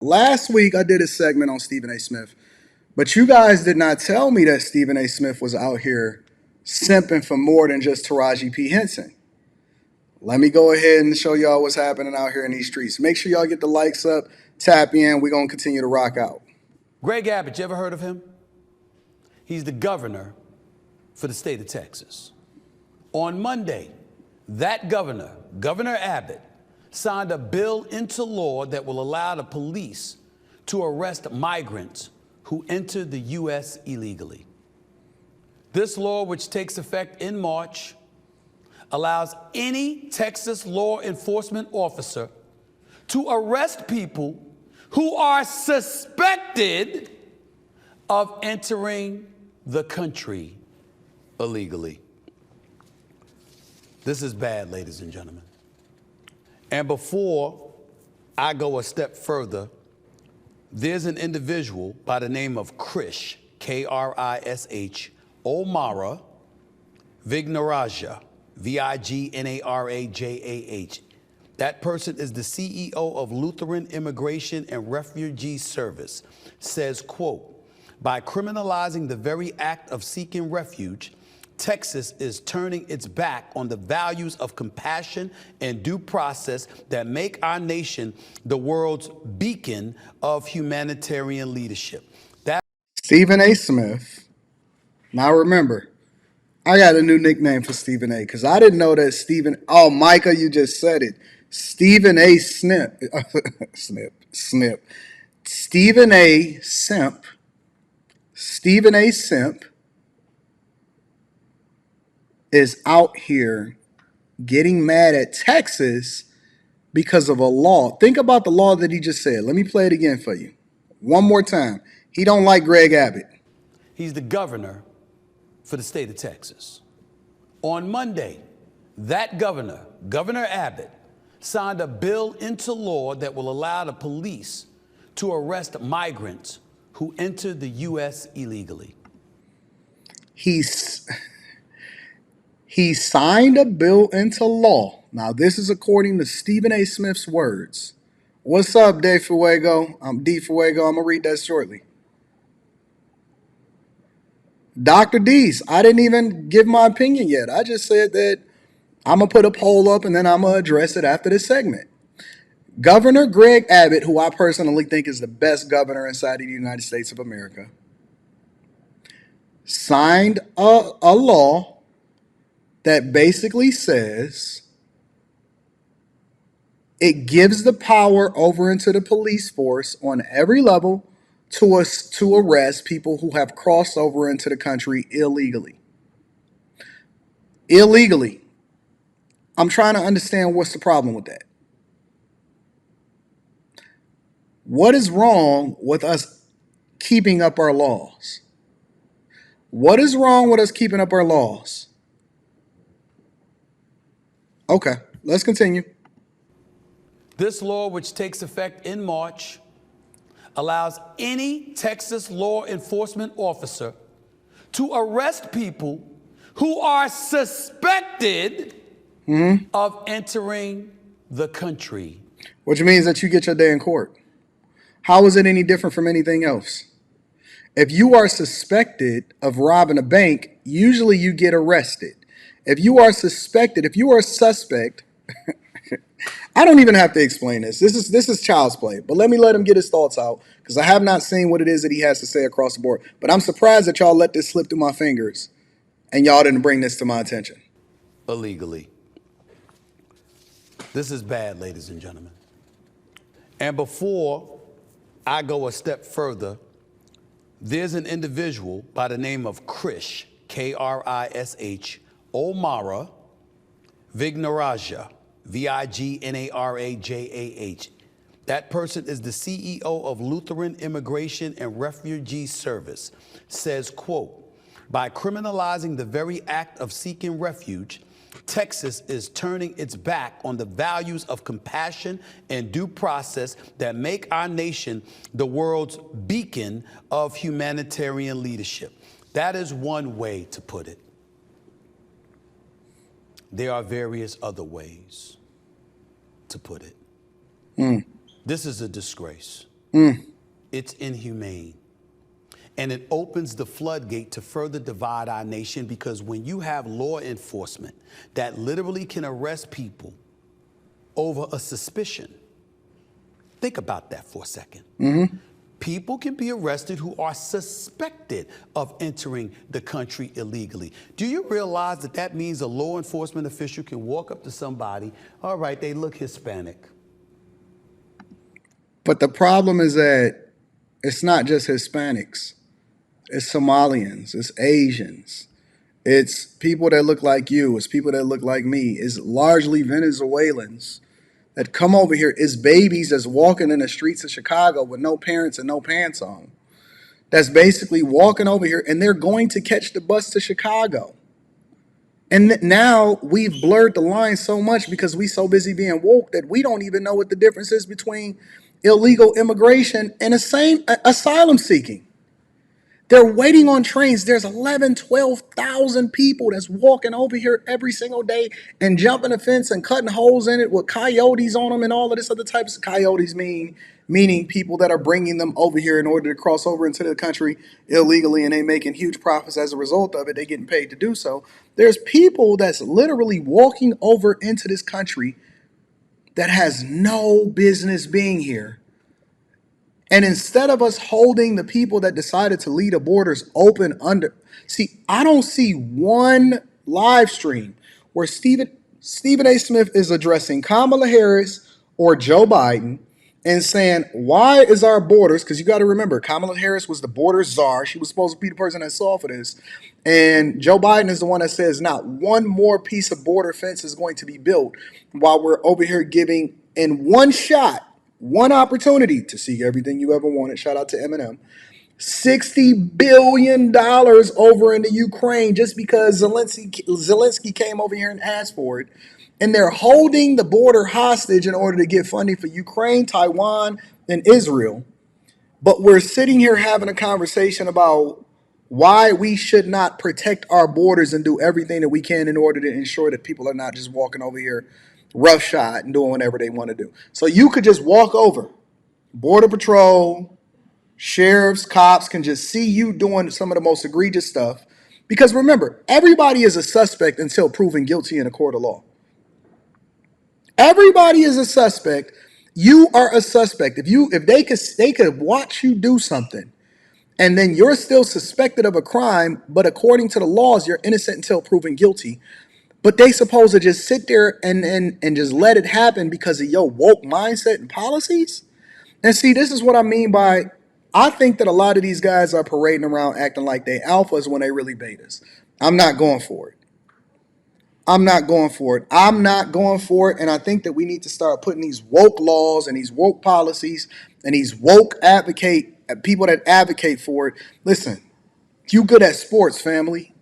Last week I did a segment on Stephen A. Smith, but you guys did not tell me that Stephen A. Smith was out here simping for more than just Taraji P. Henson. Let me go ahead and show y'all what's happening out here in these streets. Make sure y'all get the likes up, tap in. We're going to continue to rock out. Greg Abbott, you ever heard of him? He's the governor for the state of Texas. On Monday, that governor, Governor Abbott, signed a bill into law that will allow the police to arrest migrants who enter the U.S. illegally. This law, which takes effect in March, allows any Texas law enforcement officer to arrest people who are suspected of entering the country illegally. This is bad, ladies and gentlemen. And before I go a step further, there's an individual by the name of Krish, K-R-I-S-H, Omara Vignarajah, V-I-G-N-A-R-A-J-A-H. That person is the CEO of Lutheran Immigration and Refugee Service, says, quote, by criminalizing the very act of seeking refuge, Texas is turning its back on the values of compassion and due process that make our nation the world's beacon of humanitarian leadership. Stephen A. Smith. Now remember, I got a new nickname for Stephen A. because I didn't know that Stephen. Oh, Micah, you just said it. Stephen A. Snip. Snip. Stephen A. Simp. Stephen A. Simp is out here getting mad at Texas because of a law. Think about the law that he just said. Let me play it again for you. One more time. He don't like Greg Abbott. He's the governor for the state of Texas. On Monday, that governor, Governor Abbott, signed a bill into law that will allow the police to arrest migrants who enter the U.S. illegally. He signed a bill into law. Now, this is according to Stephen A. Smith's words. What's up, De Fuego? I'm D Fuego. I'm going to read that shortly. Dr. D's, I didn't even give my opinion yet. I just said that I'm going to put a poll up and then I'm going to address it after this segment. Governor Greg Abbott, who I personally think is the best governor inside of the United States of America, signed a law that basically says it gives the power over into the police force on every level to arrest people who have crossed over into the country illegally. Illegally. I'm trying to understand what's the problem with that. What is wrong with us keeping up our laws? What is wrong with us keeping up our laws? Okay, let's continue. This law, which takes effect in March, allows any Texas law enforcement officer to arrest people who are suspected of entering the country. Which means that you get your day in court. How is it any different from anything else? If you are suspected of robbing a bank, usually you get arrested. If you are a suspect, I don't even have to explain this. This is child's play. But let him get his thoughts out because I have not seen what it is that he has to say across the board. But I'm surprised that y'all let this slip through my fingers and y'all didn't bring this to my attention. Illegally. This is bad, ladies and gentlemen. And before I go a step further, there's an individual by the name of Krish, K-R-I-S-H, Omara Vignarajah, V-I-G-N-A-R-A-J-A-H. That person is the CEO of Lutheran Immigration and Refugee Service, says, quote, by criminalizing the very act of seeking refuge, Texas is turning its back on the values of compassion and due process that make our nation the world's beacon of humanitarian leadership. That is one way to put it. There are various other ways to put it. This is a disgrace. It's inhumane. And it opens the floodgate to further divide our nation, because when you have law enforcement that literally can arrest people over a suspicion, think about that for a second. People can be arrested who are suspected of entering the country illegally. Do you realize that that means a law enforcement official can walk up to somebody, all right, they look Hispanic. But the problem is that it's not just Hispanics. It's Somalians. It's Asians. It's people that look like you. It's people that look like me. It's largely Venezuelans that come over here. It's babies that's walking in the streets of Chicago with no parents and no pants on. That's basically walking over here, and they're going to catch the bus to Chicago. And now we've blurred the line so much because we so busy being woke that we don't even know what the difference is between illegal immigration and asylum seeking. They're waiting on trains. There's 11, 12,000 people that's walking over here every single day and jumping the fence and cutting holes in it with coyotes on them and all of this other types of coyotes, meaning people that are bringing them over here in order to cross over into the country illegally, and they making huge profits as a result of it. They getting paid to do so. There's people that's literally walking over into this country that has no business being here. And instead of us holding the people that decided to leave the borders open I don't see one live stream where Stephen A. Smith is addressing Kamala Harris or Joe Biden and saying, why is our borders, because you got to remember, Kamala Harris was the border czar. She was supposed to be the person that saw for this. And Joe Biden is the one that says not one more piece of border fence is going to be built while we're over here giving in one shot, one opportunity to see everything you ever wanted. Shout out to Eminem. $60 billion over into Ukraine just because Zelensky came over here and asked for it. And they're holding the border hostage in order to get funding for Ukraine, Taiwan, and Israel. But we're sitting here having a conversation about why we should not protect our borders and do everything that we can in order to ensure that people are not just walking over here roughshod and doing whatever they want to do. So you could just walk over. Border Patrol, sheriffs, cops can just see you doing some of the most egregious stuff. Because remember, everybody is a suspect until proven guilty in a court of law. Everybody is a suspect. You are a suspect. If they could watch you do something, and then you're still suspected of a crime, but according to the laws, you're innocent until proven guilty. But they supposed to just sit there and just let it happen because of your woke mindset and policies. And see, this is what I mean by, I think that a lot of these guys are parading around acting like they alphas when they really betas. I'm not going for it. I'm not going for it. And I think that we need to start putting these woke laws and these woke policies and these woke people that advocate for it. Listen, you good at sports, family.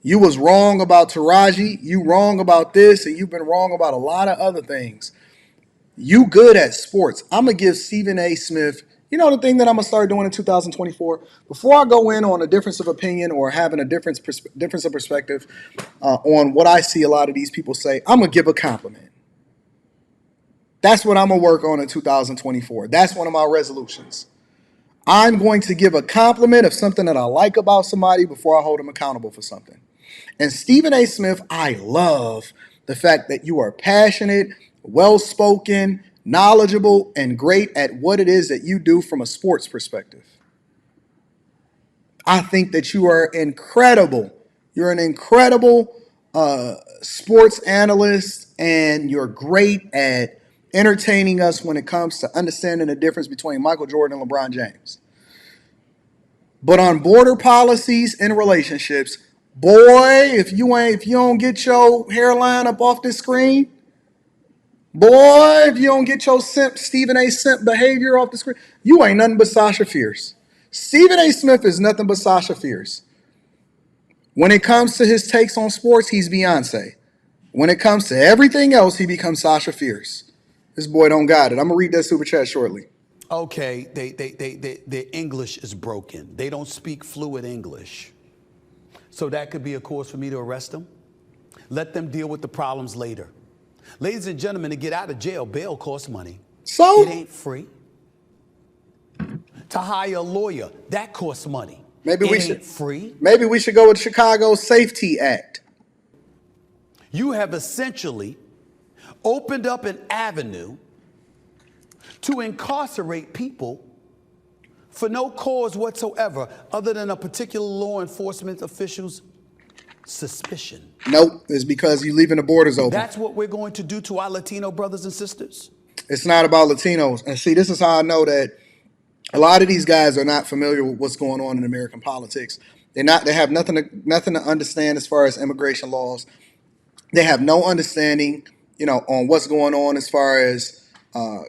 You was wrong about Taraji, you wrong about this, and you've been wrong about a lot of other things. You good at sports. I'm going to give Stephen A. Smith, you know the thing that I'm going to start doing in 2024? Before I go in on a difference of opinion or having a difference of perspective on what I see a lot of these people say, I'm going to give a compliment. That's what I'm going to work on in 2024. That's one of my resolutions. I'm going to give a compliment of something that I like about somebody before I hold them accountable for something. And Stephen A. Smith, I love the fact that you are passionate, well-spoken, knowledgeable, and great at what it is that you do from a sports perspective. I think that you are incredible. You're an incredible sports analyst, and you're great at entertaining us when it comes to understanding the difference between Michael Jordan and LeBron James. But on border policies and relationships, boy, if you don't get your hairline up off this screen, boy, if you don't get your Stephen A. Simp behavior off the screen, you ain't nothing but Sasha Fierce. Stephen A. Smith is nothing but Sasha Fierce. When it comes to his takes on sports, he's Beyonce. When it comes to everything else, he becomes Sasha Fierce. This boy don't got it. I'm going to read that super chat shortly. Okay, their English is broken. They don't speak fluid English. So that could be a cause for me to arrest them. Let them deal with the problems later. Ladies and gentlemen, to get out of jail, bail costs money. So? It ain't free. To hire a lawyer, that costs money. Maybe It we ain't should free. maybe we should go with Chicago Safety Act. You have essentially opened up an avenue to incarcerate people for no cause whatsoever other than a particular law enforcement official's suspicion. Nope, it's because you leaving the borders open. That's what we're going to do to our Latino brothers and sisters. It's not about Latinos. And see, this is how I know that a lot of these guys are not familiar with what's going on in American politics. They have nothing to understand as far as immigration laws. They have no understanding, on what's going on as far as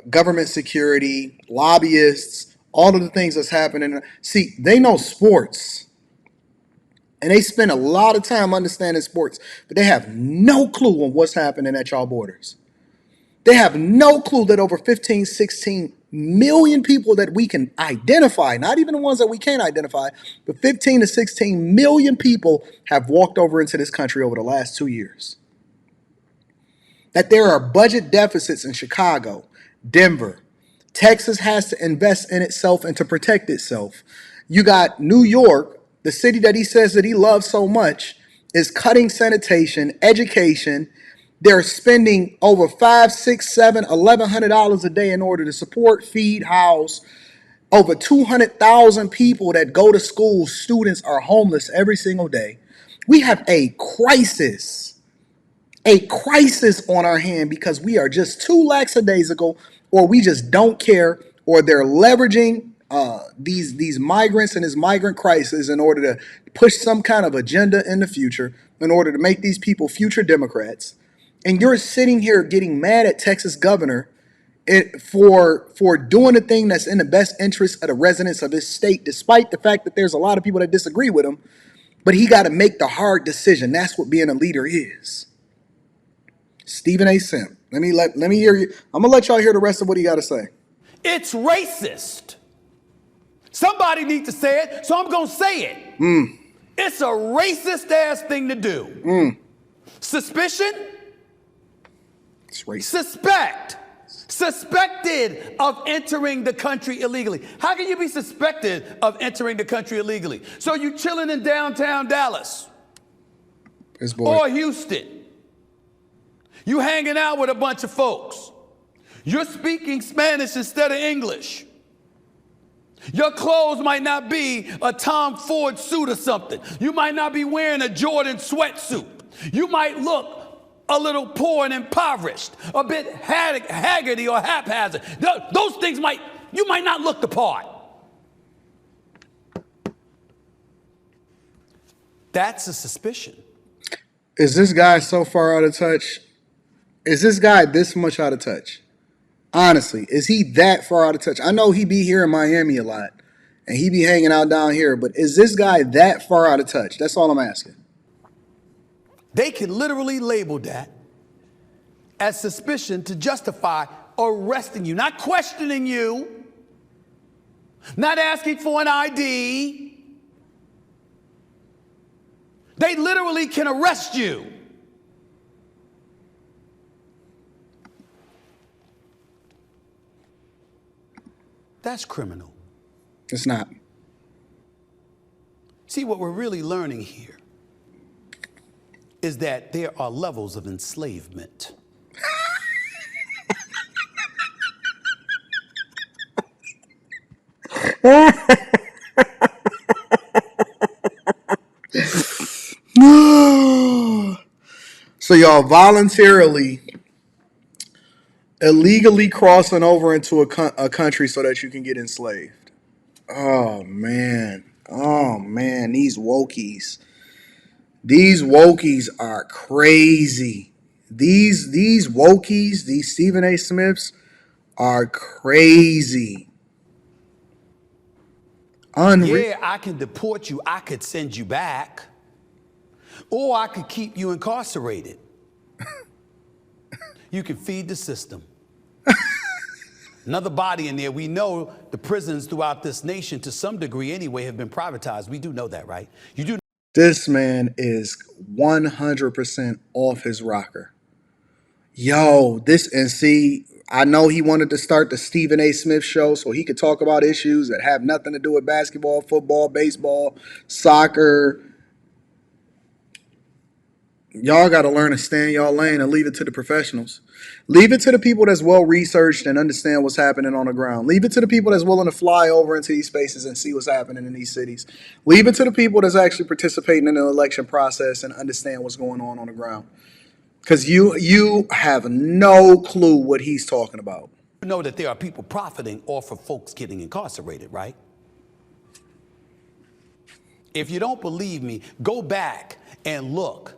government security, lobbyists, all of the things that's happening. See, they know sports. And they spend a lot of time understanding sports, but they have no clue on what's happening at y'all borders. They have no clue that over 15, 16 million people that we can identify, not even the ones that we can't identify, but 15 to 16 million people have walked over into this country over the last 2 years. That there are budget deficits in Chicago, Denver. Texas has to invest in itself and to protect itself. You got New York, the city that he says that he loves so much, is cutting sanitation, education. They're spending over $5, $6, $7, $1,100 a day in order to support, feed, house over 200,000 people that go to school. Students are homeless every single day. We have a crisis on our hand because we are just too lackadaisical, or we just don't care, or they're leveraging these migrants and this migrant crisis in order to push some kind of agenda in the future, in order to make these people future Democrats. And you're sitting here getting mad at Texas governor for doing the thing that's in the best interest of the residents of his state, despite the fact that there's a lot of people that disagree with him. But he got to make the hard decision. That's what being a leader is. Stephen A. Smith. Let me hear you. I'm gonna let y'all hear the rest of what he got to say. It's racist. Somebody needs to say it, so I'm going to say it. It's a racist ass thing to do. Suspicion? It's racist. Suspected of entering the country illegally. How can you be suspected of entering the country illegally? So you chilling in downtown Dallas His boy. or Houston. You hanging out with a bunch of folks. You're speaking Spanish instead of English. Your clothes might not be a Tom Ford suit or something. You might not be wearing a Jordan sweatsuit. You might look a little poor and impoverished, a bit haggardy or haphazard. Those things you might not look the part. That's a suspicion. Is this guy so far out of touch? Is this guy this much out of touch? Honestly, is he that far out of touch? I know he be here in Miami a lot, and he be hanging out down here, but is this guy that far out of touch? That's all I'm asking. They can literally label that as suspicion to justify arresting you, not questioning you, not asking for an ID. They literally can arrest you. That's criminal. It's not. See, what we're really learning here is that there are levels of enslavement. So y'all voluntarily, illegally crossing over into a country so that you can get enslaved. Oh man, these wokies are crazy. These wokies, these Stephen A. Smiths are crazy. Yeah, I can deport you. I could send you back. Or I could keep you incarcerated. You can feed the system. Another body in there. We know the prisons throughout this nation, to some degree anyway, have been privatized. We do know that, right? You do. This man is 100% off his rocker. Yo, and see, I know he wanted to start the Stephen A. Smith show so he could talk about issues that have nothing to do with basketball, football, baseball, soccer. Y'all got to learn to stay in y'all lane and leave it to the professionals. Leave it to the people that's well researched and understand what's happening on the ground. Leave it to the people that's willing to fly over into these spaces and see what's happening in these cities. Leave it to the people that's actually participating in the election process and understand what's going on the ground. Because you have no clue what he's talking about. You know that there are people profiting off of folks getting incarcerated, right? If you don't believe me, go back and look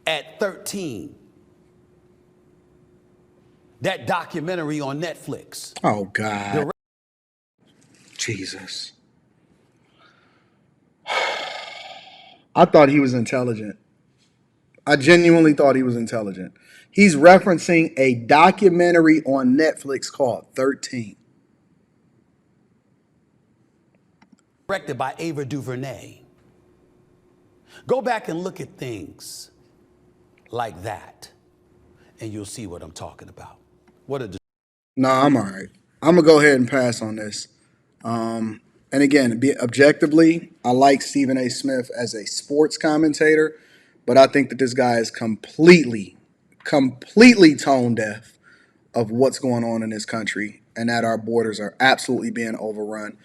at 13, that documentary on Netflix. Oh, God. Jesus. I thought he was intelligent. I genuinely thought he was intelligent. He's referencing a documentary on Netflix called 13. Directed by Ava DuVernay. Go back and look at things like that, and you'll see what I'm talking about. No, I'm all right. I'm going to go ahead and pass on this. And again, objectively, I like Stephen A. Smith as a sports commentator, but I think that this guy is completely tone deaf of what's going on in this country and that our borders are absolutely being overrun.